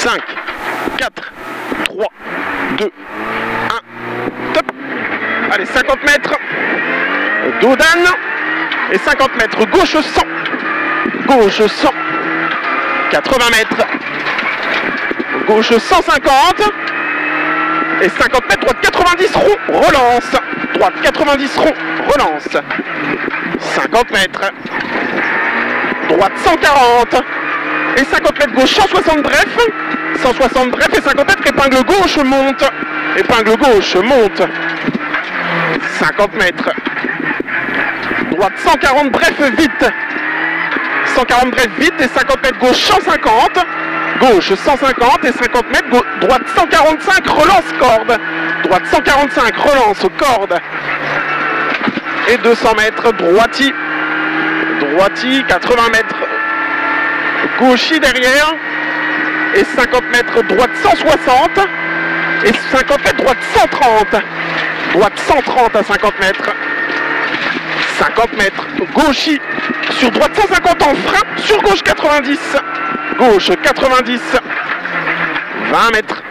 5, 4, 3, 2, 1, top. Allez, 50 mètres, dos d'âne, et 50 mètres, gauche 100, gauche 100, 80 mètres, gauche 150, et 50 mètres, droite 90, rond, relance, droite 90, rond, relance, 50 mètres, droite 140, et 50 mètres gauche 160 bref, 160 bref, et 50 mètres, épingle gauche, monte, 50 mètres, droite 140 bref, vite, 140 bref, vite, et 50 mètres gauche 150, gauche 150, et 50 mètres, droite 145, relance corde, droite 145, relance corde, et 200 mètres, droiti, 80 mètres, gauchi derrière, et 50 mètres, droite 160, et 50 mètres, droite 130 à 50 mètres, 50 mètres, gauchi, sur droite 150 en frein, sur gauche 90, gauche 90, 20 mètres,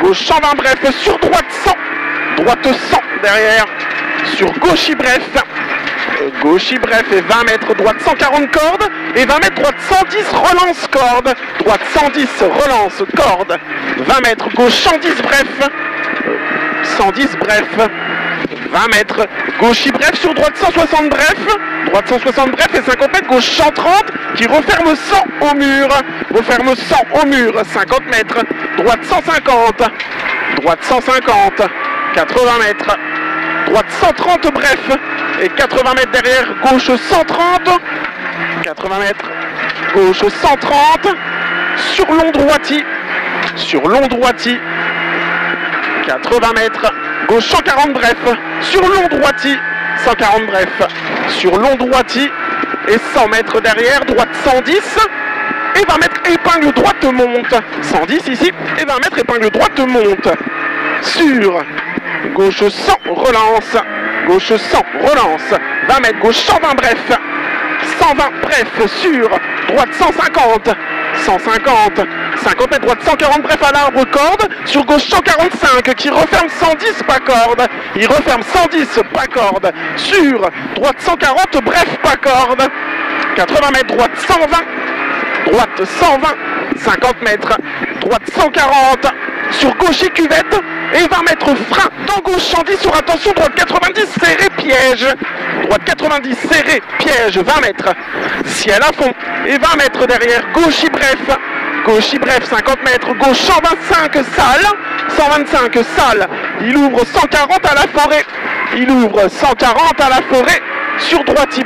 gauche 120 bref, sur droite 100, droite 100 derrière, sur gauchi bref, et 20 mètres, droite 140 corde, et 20 mètres, droite 110, relance corde, droite 110, relance corde, 20 mètres, gauche 110 bref, 110 bref, 20 mètres, gauchi bref, sur droite 160 bref, droite 160 bref, et 50 mètres, gauche 130, qui referme 100 au mur, 50 mètres, droite 150, 80 mètres, droite 130 bref, et 80 mètres derrière, gauche 130, 80 mètres, gauche 130, sur long droiti, 80 mètres, gauche 140 bref, sur long droiti, 140 bref, sur long droiti, et 100 mètres derrière, droite 110, et 20 mètres, épingle droite monte, 110 ici, et 20 mètres, épingle droite monte, sur gauche 100, relance, 20 mètres, gauche 120 bref, 120 bref, sur droite 150, 50 mètres, droite 140 bref à l'arbre corde, sur gauche 145 qui referme 110 pas corde, il referme 110 pas corde, sur droite 140 bref pas corde, 80 mètres, droite 120, 50 mètres, droite 140, sur gauche et cuvette, et 20 mètres frein, dans gauche 110, sur attention, droite 90, serré, piège, droite 90, serré, piège, 20 mètres, ciel à fond, et 20 mètres derrière, gauche bref, 50 mètres, gauche 125, salle, il ouvre 140 à la forêt, sur droite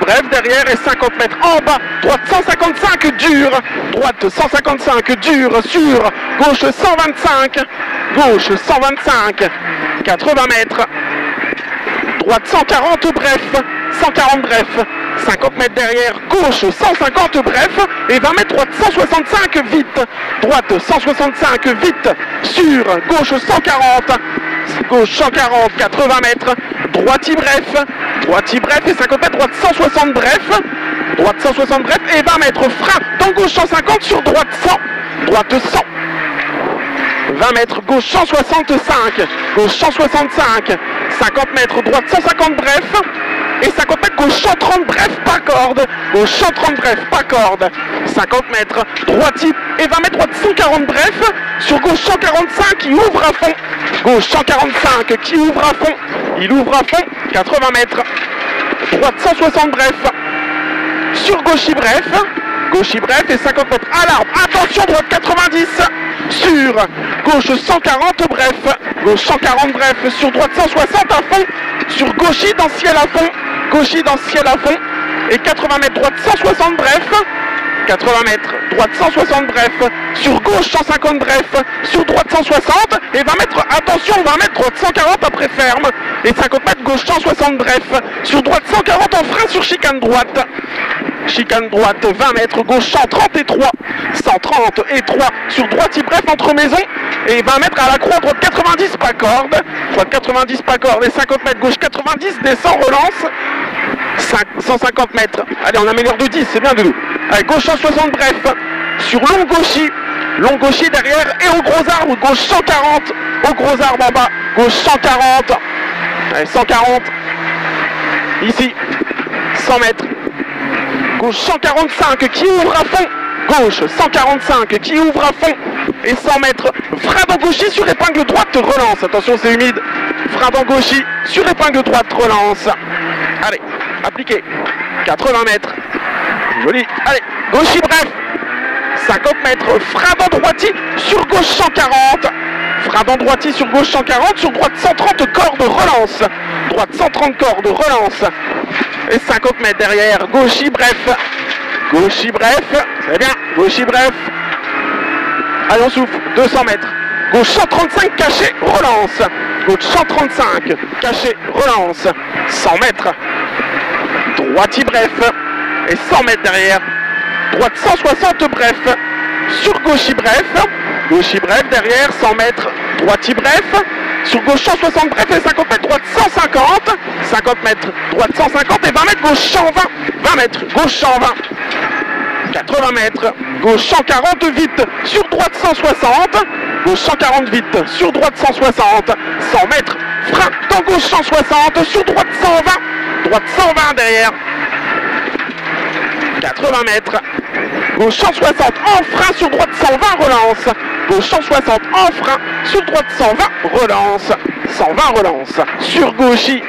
bref derrière, et 50 mètres en bas, droite 155 dur, sur gauche 125, 80 mètres, droite 140 bref, 50 mètres derrière, gauche 150 bref, et 20 mètres, droite 165 vite, sur gauche 140, 80 mètres, droiti bref, et 50 mètres, droite 160 bref, et 20 mètres, frein, dans gauche 150, sur droite 100, 20 mètres, gauche 165, 50 mètres, droite 150 bref, et 50 mètres, gauche 130 bref, pas corde, 50 mètres, droiti, et 20 mètres, droite 140 bref, sur gauche 145 qui ouvre à fond, il ouvre à fond, 80 mètres, droite 160 bref, sur gauchi bref, et 50 mètres à l'arbre, attention, droite 90, sur gauche 140 bref, sur droite 160 à fond, sur gauchi dans ciel à fond, et 80 mètres, droite 160 bref, 80 mètres, droite 160 bref, sur gauche 150 bref, sur droite 160, et 20 mètres, attention, 20 mètres, droite 140 après ferme, et 50 mètres, gauche 160 bref, sur droite 140 en frein sur chicane droite, 20 mètres, gauche 130 et 3, sur droite y bref entre maisons, et 20 mètres à la croix, droite 90 pas corde, et 50 mètres, gauche 90, descend, relance, 150 mètres, allez on améliore de 10, c'est bien de nous, allez, gauche 160 bref, sur long gauchy derrière et au gros arbre, gauche 140, au gros arbre en bas, gauche 140, allez, 140, ici, 100 mètres, gauche 145 qui ouvre à fond, gauche 145 qui ouvre à fond et 100 mètres, frein dans gauchy sur épingle droite, relance, attention c'est humide, frein dans gauchy sur épingle droite, relance, allez, appliqué, 80 mètres, joli, allez, gauchy bref, 50 mètres, frein dans droiti sur gauche 140, frein dans droiti sur gauche 140, sur droite 130 cordes, relance, droite 130 cordes, relance, et 50 mètres derrière, gauchy bref, c'est bien, gauchy bref, allez on souffle, 200 mètres, gauche 135 caché, relance, gauche 135 caché, relance, 100 mètres, droiti bref, et 100 mètres derrière, droite 160 bref, sur gauchy bref derrière, 100 mètres, droiti bref, sur gauche 160 bref et 50 mètres, droite 150, 50 mètres, droite 150 et 20 mètres, gauche 120, 20 mètres, gauche 120, 80 mètres, gauche 140 vite, sur droite 160, gauche 140 vite, sur droite 160, 100 mètres, frein dans gauche 160, sur droite 120 derrière, 80 mètres, gauche 160 en frein, sur droite 120, relance, gauche 160 en frein, sur droite 120, relance, 120 relance, sur gauchy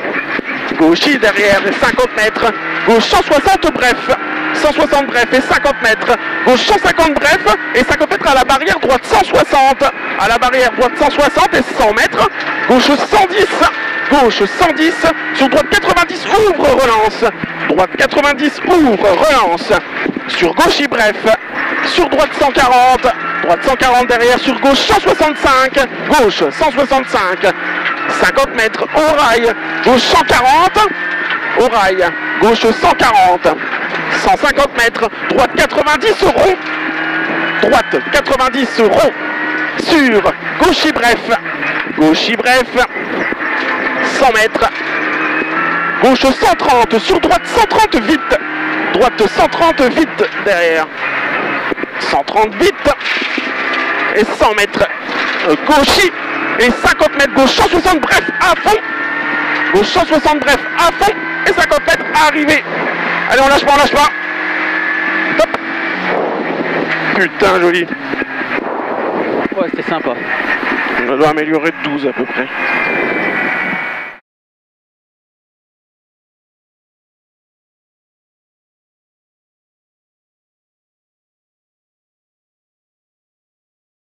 derrière et 50 mètres, gauche 160 bref, 160 bref et 50 mètres, gauche 150 bref et 50 mètres à la barrière, droite 160, à la barrière, droite 160 et 100 mètres, gauche 110, sur droite 90, ouvre, relance, droite 90, ouvre, relance, sur gauchy bref, sur droite 140 derrière, sur gauche 165, gauche 165, 50 mètres au rail, gauche 140, au rail, gauche 140, 150 mètres, droite 90 rond, droite 90 rond, sur gauchy bref, 100 mètres, gauche 130, sur droite 130 vite, droite 130 vite derrière, 130 vite, et 100 mètres, gauchy, et 50 mètres, gauche 160 bref à fond, gauche 160 bref à fond, et 50 mètres arrivé. Allez, on lâche pas, top. Putain, joli. Ouais, c'était sympa. On doit améliorer de 12 à peu près.